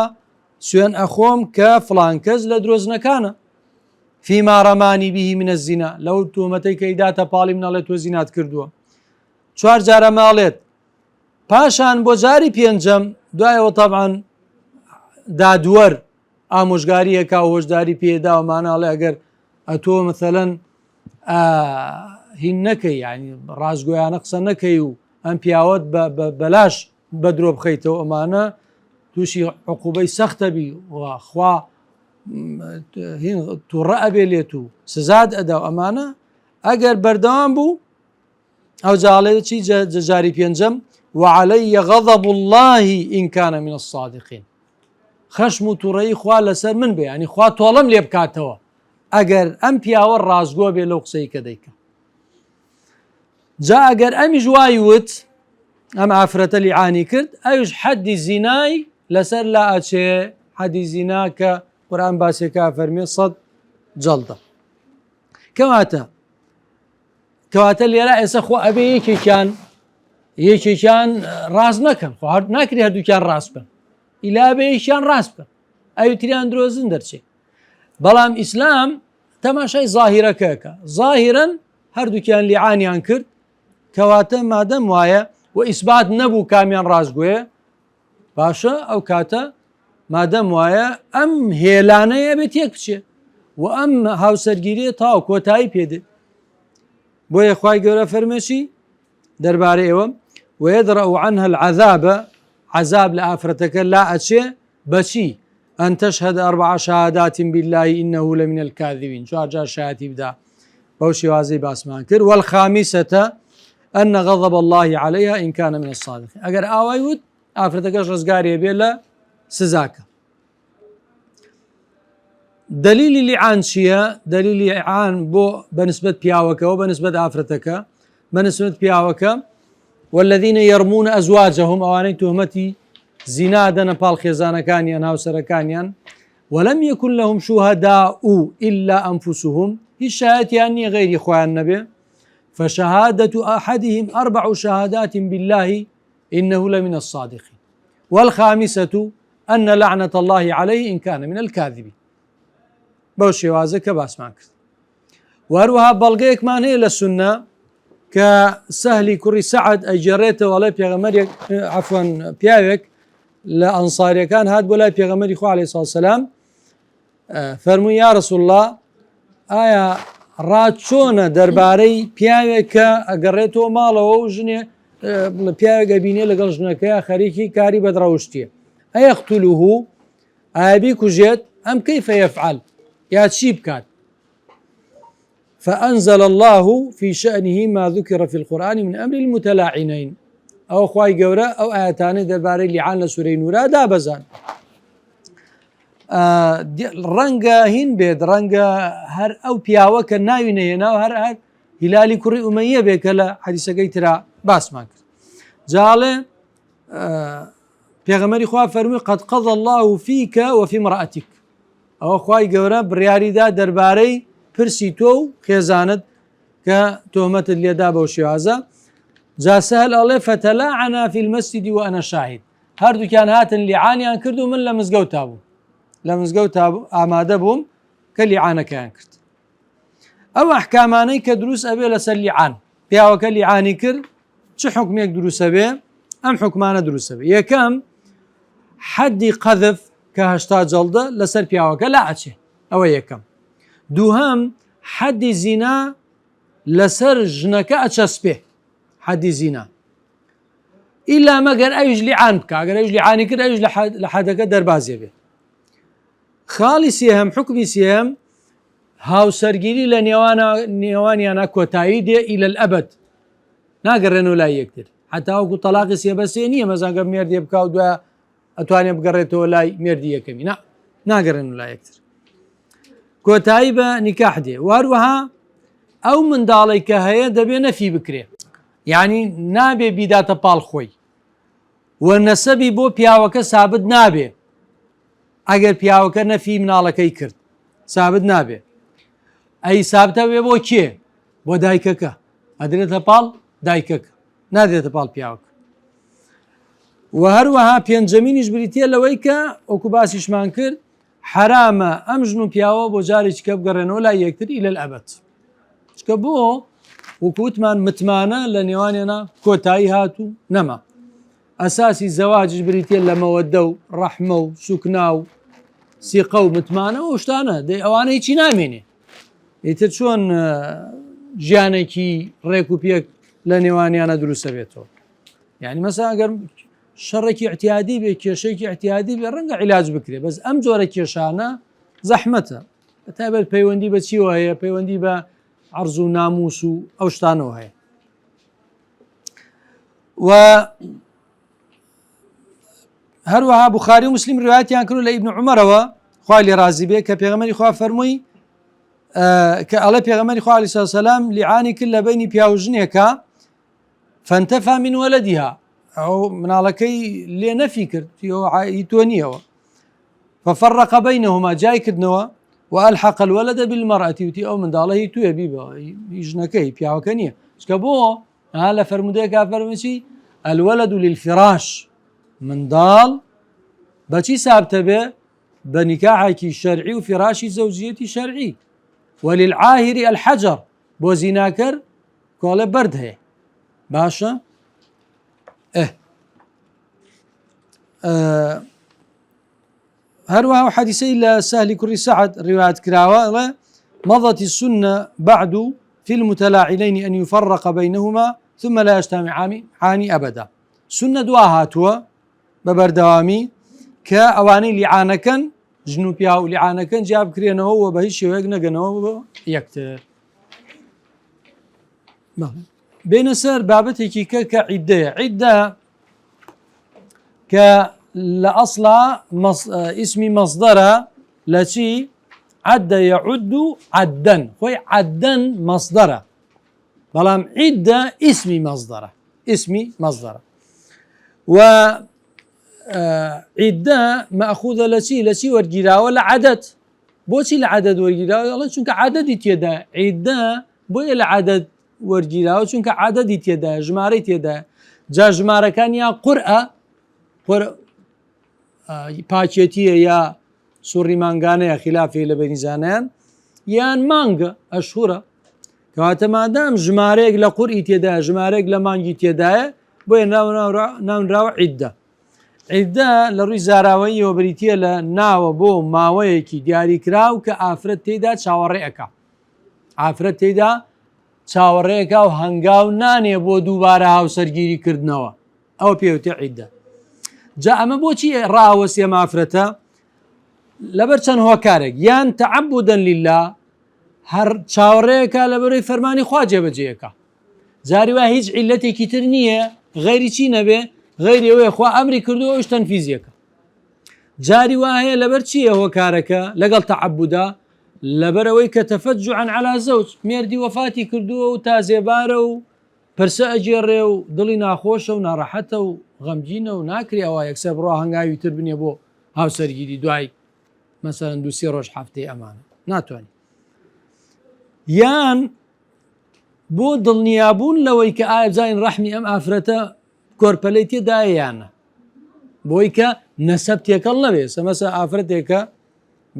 سوێن ئەخۆم کە فڵان کەس لە درۆزنەکانە فيما رماني به من الزنا لەو تۆمەتەی کە ئیداتە پاڵی منەڵێت تۆ زینات کردووە 4 جارە ماڵێت پاشان بۆ جاری پێنجەم دوایەوە تەبعاً دادوەر ئامۆژگاریەکە و هۆشداری پێدا وماناڵێ ئەگەر ئەتۆ مثلەن هین نەکەی ینی ڕازگۆیانە قسە نەکەی و ئەم پیاوەت بەلاش بە درۆ بخەیتەوە ئەمانە تووشی عقوبەی سەختە بی خوا تووڕە ئەبێ لێت و سزاد ئەدا و ئەمانە ئەگەر بەردەوام بوو ئەو جاڵێ چی جاری پێنجەم وعلي غضب الله إن كان من الصادقين خشم و تووڕەیی خوا لەسەر من بێ ینی خوا تۆڵەم لێ بکاتەوە ئەگەر ئەم پیاوە ڕازگۆ بێ لەو قسەی کە دەیکە جا ئەگەر ئەمیش وای وت ئەم ئافرەتە لیعانی کرد ئەوش حەدی زینای لەسەر لا ئەچێ حەدی زینا کە قورئان باسێکا فەرمێ 100 جەڵدە کەواتە لێرە ئێستا خۆ ئەبێ یەکێکیان ڕاست نەکەن خۆ ناکری هەردووکیان ڕاست بن ئیلا بێ یەکیان ڕاست بکەن ئەوتریان درۆزن دەرچێت بەڵام ئیسلام تەماشای زاهیرەکەکە زاهیرەن هەردووکیان لیعانیان کرد کەواتە مادەم وایە و ئیسبات نەبوو کامیان ڕازگوێ باشە ئەو کاتە مادەم وایە ئەم هێلانەیە بێت تێک بچێ و ئەم هاوسەرگیریە تاو کۆتایی پێدێ بۆیە خوای گەورە فەرمێشی دەربارەی ئێوە ويدرأ عنها العذاب عذاب لآفرتك لا أشي بشي أن تشهد 4 شهادات بالله إنه لمن الكاذبين شو أرجع شهادتي بدا بوشي وازي باسمان كر والخامسة أن غضب الله عليها إن كان من الصادقين أجر آوايود آفرتك رزقاري بيلا سزاك دليل اللعان شيا دليل اللعان بو بنسبة بياوكا وبنسبة آفرتك بنسبة بياوكا والذين يرمون أزواجهم أواني تهمتي زنادنا بالخزانة كانيان هاوسر كانيان ولم يكن لهم شهداء إلا أنفسهم الشهادة يعني غير إخوان النبي فشهادة أحدهم 4 شهادات بالله إنه لمن الصادقين والخامسة أن لعنة الله عليه إن كان من الكاذبين بوشي وازك باس معك وأروها بلغيك مان هي للسنة كسهلي كري سعد أجريته ولا بيغمريك عفوا بياوك لأنصاري كان هاد ولا بيغمري خو عليه الصلاة والسلام فرمو يا رسول الله آية راتشونا درباري بياوك أجريته ماله وجني بياوك بيني لقل جنكيا خريكي كاري بدروشتي أيقتله أبيك جيت أم كيف يفعل يا تشيب كات فأنزل الله في شأنه ما ذكر في القرآن من أمر المتلاعنين أو خواي قورا أو آياتاني درباري لعان لسوري نورا دا بزان رنگا هين بيد رنگا هر أو بياوك الناوينينا وهر هلالي كري أمية بيكلا حديثة قيترا باس ماك جالي بيغمري خواه فرمي قد قضى الله فيك وفي امرأتك أو خواي قورا برياري دا درباري پرسیتۆ و خێزانت کە تۆمەتت لێدا بەو شێوازە جا سەهل ئەڵێ فتەلاعنا في المسجد وأنا شاهد هەردووکیان هاتن لیعانیان کرد و من لە مزگەوتا بوو ئامادە بووم کە لیعانەکەیان کرد ئەو ئەحکامانەی کە دروست ئەبێ لەسەر لیعان پیاوەکە لیعانی کرد چه حکمێک دروستە بێ ئەم حکمانە دروستە بێ یەکەم حەدی قەذف کە 80 جەڵدە لەسەر پیاوەکە لا ئەچێ ئەوە یەکەم دووهەم حەدی زینا لەسەر ژنەکە ئەچەسپێ حەدی زینا ئیلا مەگەر ئەویش لیعان بکە ئەگەر ئەویش لیعانی کرد ئەویش لە حەدەکە دەربازێ بێ خاڵی سێهەم حکمی سێهەم هاوسەرگیری لە نێوانیانە کۆتایی دێ ئیلە الئەبەد ناگەڕێنەوە لای یەکتر حتا وەکو تەلاقی سێبەسێ نییە مەزانگە مێردێ بکا و دوایە ئەتوانێ بگەڕێتەوە لای مێردی یەکەمی ناگەڕێنەوە لای یەکتر کۆتایی بە نیکاح دێ واروەها ئەو منداڵی کە هەیە دەبێ نەفی بکرێ یعنی نابێ بیداتە پاڵ خۆی و نەسەبی بۆ پیاوەکە سابت نابێ ئەگەر پیاوەکە نەفی مناڵەکەی کرد سابت نابێ ئەی سابتە بێ بۆ کێ بۆ دایکەکە ئەدرێتە پاڵ دایکەکە نادرێتە پاڵ پیاوەکە و هەروەها پێنجەمینیش بریتە لەوەی کە ئۆکو باسیشمان کرد حرامە ئەم ژن و پیاوە بۆ جارێکی کە بگەڕێنەوە لای یەکتر ئیلە الئەبەد چکە بۆ وەکووتمان متمانە لە نێوانێنە کۆتایی هاتوو نەما ئەساسی زەواجش بریتە لە مەوەدە و ڕەحمە و سوکنا و سیقە و متمانە و شتانە دەی ئەوانە هیچی نامێنێ ئیتر چۆن ژیانێکی ڕێک و پێک لە نێوانیانە دروستە بێتەوە یعنی مەسا ئەگەر شەڕێکی احتیادی بێ کێشەیەکی احتیادی بێ ڕەنگە عیلاج بکرێ بەس ئەم جۆرە کێشانە زەحمەتە بەتایبەت پەیوەندی بە چیوە هەیە پەیوەندی بە عەرز و ناموس و ئەو شتانەوە هەیە و هەروەها بوخاری و مسلیم ڕوایەتیان کرد لە ئیبن عومەرەوە خوای لێ رازی بێ کە پێغەمبەری خوا فەرمووی کە ئەڵێ پێغەمبەری خوا عەلەیهی سەلام لیعانی کرد لە بەینی پیا و ژنێکە فانتەفا من وەلەدیها ئەو مناڵەکەی لێ نەفی کرد تۆ نییەوە ففرق بينهما جای کردنەوە وألحق الولد بالمرأة وتی ئەو منداڵە هی توێ بیبەوە ژنەکەی پیاوەکە نییە چکە بۆ لە فەرمودەیەکا فەرمووی الولد للفراش منداڵ بەچی سابتە بێ بە نیکاحێکی شەرعی و فراشی زەوجیەتی شەرعی وللعاهر الحجر بۆ زیناکەر کۆڵێ بەرد هەیە باشە هەروەها حەدیثەی لە سەهلی کوڕی سەعد ڕوایەت کراوە مضت السنة بعد في المتلاعنين أن يفرق بينهما ثم لا يجتمعان أبدا سنة دوا هاتووە بەبەردەوامی کە ئەوانەی لیعانەکەن ژن و پیا و لیعانەکەن جیا بکرێنەوە و بە هیچ شێوەیەک نەگەنەوە بۆ یەکتر بینە سەر بابەتێکی کە عیددەیە عیددە کە لە ئەسڵا ئیسمی مەصدەرە لە چی عەدە یەعود عەدەن خۆی عەدەن مەصدەرە بەڵام عیددە ئیسمی مەصدەرە و عیددە مەأخوذە لە چی وەرگیراوە لە عەدەد بۆچی لە عەدەد وەرگیراوە چونکە عەدەدی تێدا عیددە بۆیە لە عەدەد وەرگیراوە چونکە عەدەدی تێدا ژمارەی تێدا جا ژمارەکانیان قورئە پاچێتیە یا سوڕی مانگانەیە خلافی لە بەنیزانیان یان مانگە ئەشهورە کەواتە مادام ژمارەیەک لە قورئی تێدایە ژمارەیەک لە مانگی تێدایە بۆیە ناونراوە عیددە عیددە لە ڕووی زاراوەیەوە بریتە لە ناوە بۆ ماوەیەکی دیاریکراو کە ئافرەت تێدا چاوەڕێەکە ئافرەت تێدا چاوەڕێەکە و هەنگاو نانێ بۆ دووبارە هاوسەرگیری کردنەوە ئەوە پێوتە عیددە جا ئەمە بۆچی ڕاوەسیە مافرەتە لەبەر چەند هۆکارێک یان تەعەبودەن لله هەر چاوەڕێیەکە لەبەرەوەی فەرمانی خوا جێبەجێیەکە جاری وا هیچ عیلەتێکی تر نییە غەیری چی نەبێ غەیری ئەوەیە خوا ئەمری کردووە ئەوش تەنفیزیەکە جاری وا هەیە لەبەر چییە هۆکارەکە لەگەڵ تەعەبودا لەبەرەوەی کە تەفەجوعن عەلا زەوج مێردی وەفاتی کردووە و تازێبارە و پرسە ئەجێڕێ و دڵی ناخۆشە و ناڕەحەتە و غەمگینە و ناکری ئەوە یەکسەر بڕۆ هەنگاوی تر بنێ بۆ هاوسەرگیری دوای مەسەرەن 2-3 ڕۆژ هەفتەی ئەمانە ناتوانێت یان بۆ دڵنیابوون لەوەی کە ئایا بزانین ڕەحمی ئەم ئافرەتە کۆرپەلەی تێدایە یانە بۆی کە نەسەب تێکەڵ نەبێ مەسە ئافرەتێکە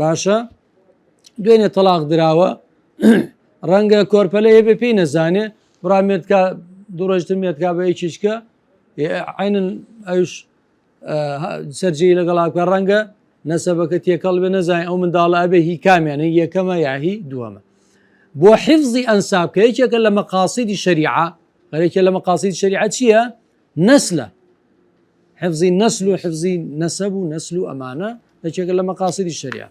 باشە دوێنێ تەلاق دراوە ڕەنگە کۆرپەلەی هەبێ پێی نەزانێ بڕامێتکە دوو ڕۆژتر مێتکا بە یەکیشکە عینن ئەوش سەرجەی لەگەڵاکە ڕەنگە نەسەبەکە تێکەڵ بێ نەزانین ئەو منداڵە ئەبێ هی کامیانە یەکەمە یاهی دووەمە بۆ حفظی ئەنساب کە یەکێکە لە مەقاسیدی شەریعە غەرێکە لە مەقاسیدی شەریعە چییە نەسلە حفظی نەسل و حفظی نەسەب و نەسل و ئەمانە یەکێکە لە مەقاسیدی شەریعە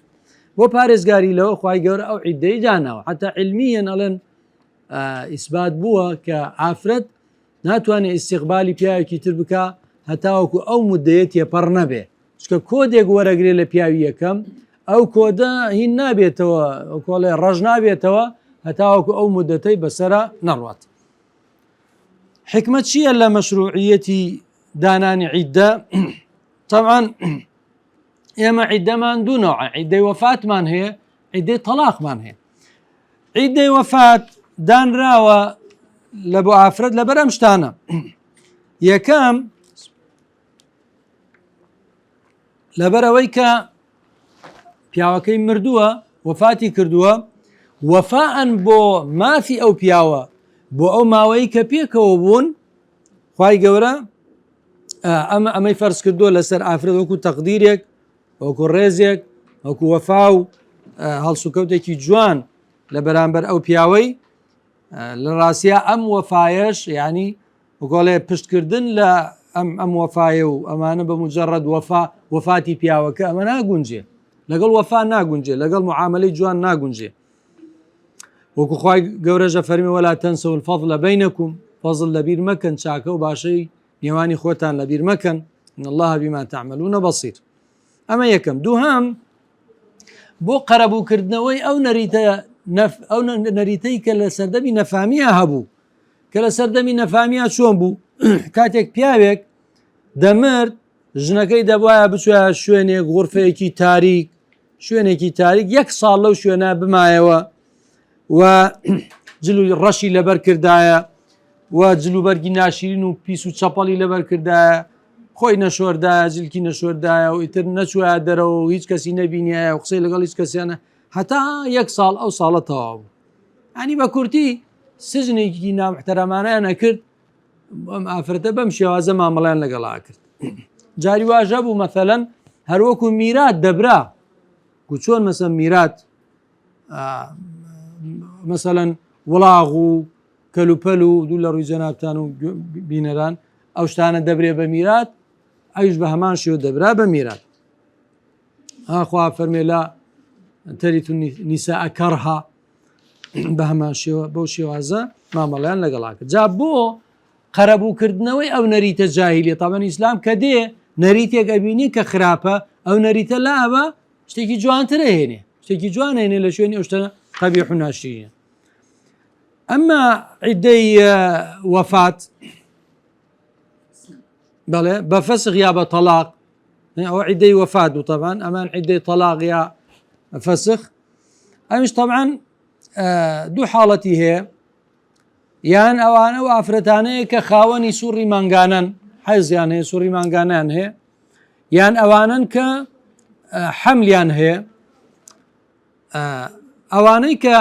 بۆ پارێزگاری لەوە خوای گەورە ئەو عیددەی داناوە حتا علمیەن ئەڵێن ئیسبات بووە کە ئافرەت ناتوانێت ئیستیقبالی پیاوێکی تر بکە هەتاوەکو ئەو مودەیە تێپەڕ نەبێ چکە کۆدێک وەرەگرێ لە پیاوی یەکەم ئەو کۆدە هین نابێتەوە کۆڵێ ڕەژ نابێتەوە هەتاوەکو ئەو مودەتەی بەسەرە نەڕوات حکمت چییە لە مەشروعیەتی دانانی عیددە طبعا ئێمە عیددەمان دوو نوعە عیددەی وەفاتمان هەیە عیددەی تەلاقمان هەیە عیددەی وەفات دانراوە لە بۆ ئافرەت لەبەر ئەم شتانە یەکەم لەبەرەوەی کە پیاوەکەی مردووە وەفاتی کردووە وەفاءەن بۆ مافی ئەو پیاوە بۆ ئەو ماوەی کە پێکەوە بوون خوای گەورە ئەمەی فەرز کردووە لەسەر ئافرەت وەکو تەقدیرێک وەکو ڕێزێک وەکو وەفا و هەڵسوکەوتێکی جوان لە بەرامبەر ئەو پیاوەی لە ڕاستیە ئەم وەفایەش یعنی وگۆڵێ پشتکردن لە ئەم وەفایە و ئەمانە بە مجەڕەد وەفاتی پیاوەکە ئەمە ناگونجێ لەگەڵ وەفا ناگونجێ لەگەڵ معاملەی جوان ناگونجێ وەکو خوای گەورەژە فەرمی وەلا تەنسەو الفەضل بەینەکوم فەزل لەبیر مەکەن چاکە و باشەی نێوانی خۆتان لەبیر مەکەن إن الله بما تعملون بەصیر ئەمە یەکەم دووهەم بۆ قەرەبووکردنەوەی ئەو نەریتەی کە لە سەردەمی نەفامیە هەبوو کە لە سەردەمی نەفامیە چۆن بوو کاتێک پیاوێک دەمرد ژنەکەی دەبواە بچوە شوێنێک غورفەیەکی تاریک شوێنێکی تاریک 1 ساڵ لەو شوێنە بمایەوە و جلو ڕەشی لەبەر کردایە و جلوبەرگی ناشرین و پیس و چەپەڵی لەبەر کردایە خۆی نەشۆردایە جلکی نەشۆردایە و ئیتر نەچوایە دەرەوە و هیچ کەسی نەبینایە و قسەی لەگەڵ هیچ کەسیانە هەتا 1 ساڵ ئەو ساڵە تەواو بوو ئەنی بە کورتی سژنێکی نامحتەرەمانەیان ئەکرد ئەم ئافرەتە بەم شێوازە مامەڵیان لەگەڵا کرد جاری واژە بوو مەثەلەن هەروەکو میرات دەبرا و چۆن مەسەن میرات مەسەلەن وڵاغ و کەلوپەل و دوو لە ڕووی جەنابتان و بینەران ئەو شتانە دەبرێ بە میرات ئەویش بە هەمان شێوە دەبرا بە میرات خوا فەرمێ لا تەریت نیساء کەرها بە هەمان شێوە بەو شێوازە مامەڵیان لەگەڵا کرد جا بۆ قەرەبووکردنەوەی ئەو نەریتە جاهیلیە تاوان ئیسلام کە دێ نەریتێک ئەبینی کە خراپە ئەو نەریتە لابە شتێکی جوانترە هێنێ شتێکی جوان هێنێ لە شوێنی ئەو شتە قەبیح و ناشرینە ئەمما عیدەی وەفات بەڵێ بە فەسخ یا بە تەلاق ئەو عیدەی وەفات بوو طبعا ئەمان عیدەی تەلاق یا فەسخ ئەمیش طبعا دوو حاڵەتی هەیە یان ئەوانە و ئافرەتانەیە کە خاوەنی سوڕی مانگانن حەیزیان هەیە سوڕی مانگانیان هەیە یان ئەوانن کە حەملیان هەیە ئەوانەی کە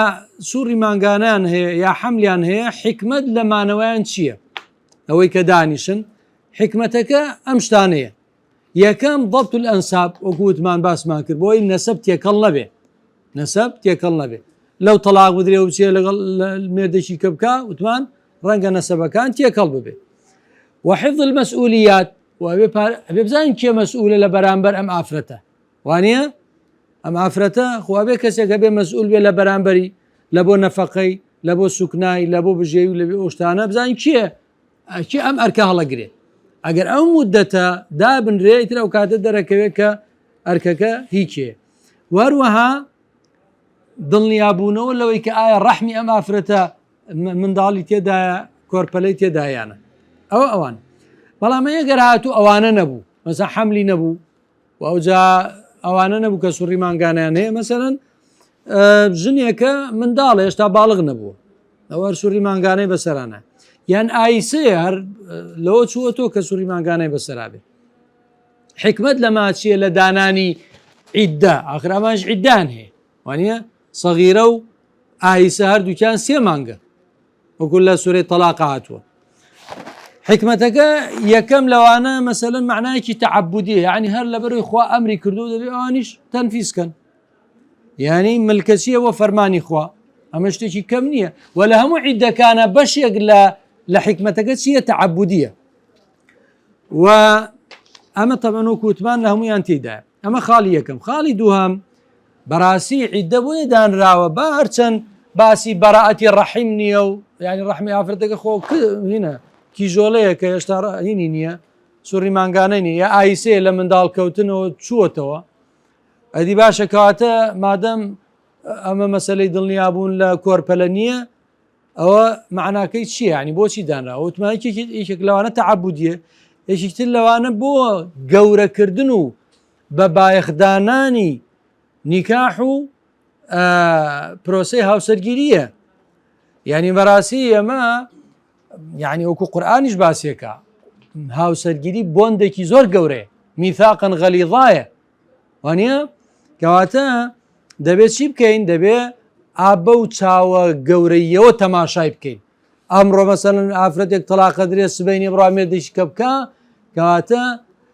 سوڕی مانگانیان هەیە یا حەملیان هەیە حکمت لە مانەوەیان چییە ئەوەی کە دانیشن حکمەتەکە ئەم شتانەیە یەکەم ضەبط الئەنساب وەکو وتمان باسمان کرد بۆی نەسەب تێکەڵ نەبێ نەسەب تێکەڵ نەبێ لەو تەلاق بدرێ و بچێ لەگەڵ مێردێکی کە بکە وتمان ڕەنگە نەسەبەکان تێکەڵ ببێ وحفظ المسئولیات وەبێ بزانین کێ مەسئولە لە بەرامبەر ئەم ئافرەتە وانە ئەم ئافرەتە خوابێ کەسێکە بێ مەسئول بێ لە بەرامبەری لە بۆ نەفەقەی لە بۆ سوکنای لە بۆ بژێوی و لە بێ ئۆشتانە بزانین کێ ئەم ئەرکە هەڵەگرێ ئەگەر ئەو مودەتە دابنرێ ئیتر ئەو کاتە دەرەکەوێت کە ئەرکەکە هیچێ وەروەها دڵنیابوونەوە لەوەی کە ئایا ڕەحمی ئەم ئافرەتە منداڵی تێدایە کۆرپەلەی تێدایانە ئەوان بەڵام ئەگەر هاتوو ئەوانە نەبوو مەسا حەملی نەبوو و ئەوجا ئەوانە نەبوو کە سوڕی مانگانیان هەیە مەسەرەن ژنێکە منداڵە هێشتا باڵغ نەبووە ئەوە سوڕی مانگانەی بەسەرانە یان ئایسەیە هەر لەوە چووەتۆ کە سوڕی مانگانەی بەسەرابێ حکمت لە ماچیە لە دانانی عیددا ئاخر ئەمانش عیددان هەیە وانە سەغیرە و ئایسە هەردووکیان 3 مانگە وەکو لە سوورەی تەلاق هاتووە حکمەتەکە یەکەم لەوانە مەسەلەن معنایەکی تەعەبودیە یعنی هەر لەبەرەوەی خوا ئەمری کردو دەبێ ئەوانیش تەنفیزکەن یعنی ملکەچیە وە فەرمانی خوا ئەمە شتێکی کەم نییە و لە هەموو عیدەکانە بەشێک لە حکمەتەکە چیە تەعەبودیە و ئەمە تەبەن و کوتمان لە هەمویان تێدایە ئەمە خاڵی یەکەم خاڵی دووهەم بەڕاستی عیدە بۆیە دانراوە بە هەرچەند باسی بەراعەتی ڕەحیم نییە و یعنی ڕەحمی ئافرەتەکە خۆ هینە کیژۆڵەیە کە هێشتا هینی نییە سوڕی مانگانەی نیە یا ئایسەیە لە منداڵ کەوتنەوە چووەتەوە ئەدی باشە کەواتە مادەم ئەمە مەسەلەی دڵنیابوون لە کۆرپەلە نییە ئەوە معناکەی چییە ینی بۆچی دانراوە وتمانێک لەوانە تەعەبودیە یەکێکتر لەوانە بۆ گەورەکردن و بە بایەخدانانی نیکاح و پرۆسەی هاوسەرگیریە یعنی بەڕاستی ئەمە یعنی وەکو قورئانیش باسیەکە هاوسەرگیری بۆندێکی زۆر گەورەیە میثاقا غەلیظایە وانە کەواتە دەبێت چی بکەین دەبێت ئابە و چاوە گەورەیەوە تەماشای بکەین ئەمڕۆ مەسەلەن ئافرەتێک تەلاقە درێ سبەینی بڕامێ دەیشکە بکە کەواتە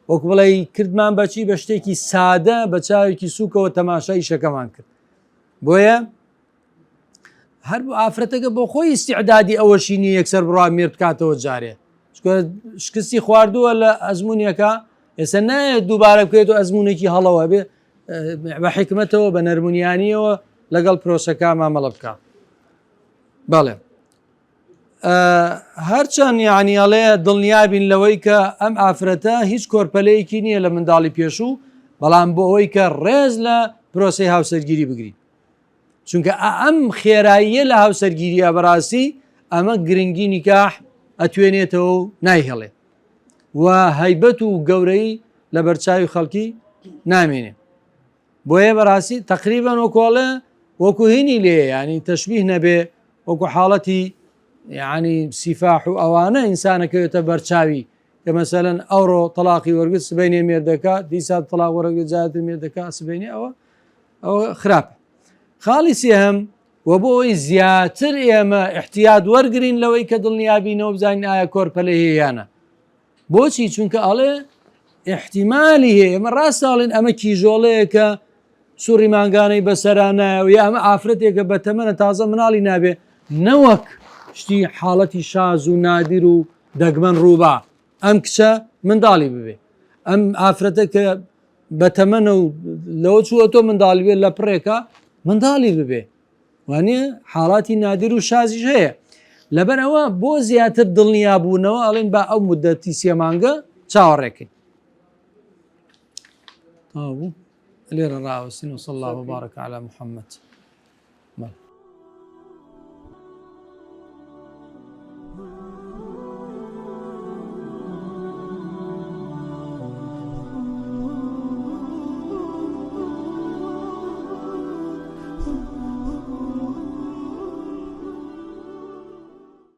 وەک بڵێ کردمان بەچی بە شتێکی سادە بە چاوێکی سووکەوە تەماشای شەکەمان کرد بۆیە هەر ئافرەتەکە بۆ خۆی استیعدادی ئەوەشی نیە یەکسەر بڕامێر بکاتەوە جارێ شکستی خواردووە لە ئەزمونیەکە ئێستا نایە دووبارە بکرێت و ئەزمونێکی هەڵەوە بێ بە حکمەتەوە بە نەرمونیانیەوە لەگەڵ پرۆسەکە مامەڵە بکە بەڵێ هەرچەند یعنیڵێ دڵنیابین لەوەی کە ئەم ئافرەتە هیچ کۆرپەلەیەکی نییە لە منداڵی پێشوو بەڵام بۆ ئەوەی کە ڕێز لە پرۆسی هاوسەرگیری بگرین چونکە ئەم خێراییە لە هاوسەرگیریە بەڕاستی ئەمە گرنگی نیکاح ئەتوێنێتەوە و نایهێڵێ و هەیبەت و گەورەی لە بەرچاوی خەڵکی نامێنێ بۆیە بەڕاستی تقریبان وەکۆڵێ وەکو هینی لێ ینی تەشبیه نەبێ وەکو حاڵەتی یعنی سیفاح و ئەوانە ئینسانەکەوێتە بەرچاوی کە مەسەلەن ئەوڕۆ تەلاقی وەرگرت سبەینێ مێردەکە دیسات تەلاق وەرەگرت جارێتر مێردەکە سبەینێ ئەوە خراپە خاڵی سێهەم و بۆ ئەوی زیاتر ئێمە احتیاط وەرگرین لەوەی کە دڵنیابینەوە بزانین ئایا کۆرپەلە هەیەیانە بۆچی چونکە ئەڵێ احتیمالی هەیە ئێمە ڕاستاڵێن ئەمە کیژۆڵەیە کە سوڕی مانگانەی بەسەرانایە یا ئەمە ئافرەتێکە بە تەمەنە تازە مناڵی نابێ نەوەک شتی حاڵەتی شاز و نادیر و دەگمەن ڕووبا ئەم کچە منداڵی ببێ ئەم ئافرەتە کە بە تەمەنە و لەوە چووە تۆ منداڵی بێت لە پڕێکە منداڵی ببێ وانە حاڵاتی نادیر و شازیش هەیە لەبەرەوە بۆ زیاتر دڵنیابوونەوە ئەڵێن بە ئەو مدەتی سێ مانگە چاوەڕێکن لێرە ڕاوەستین و صلی الله وبارك على محمد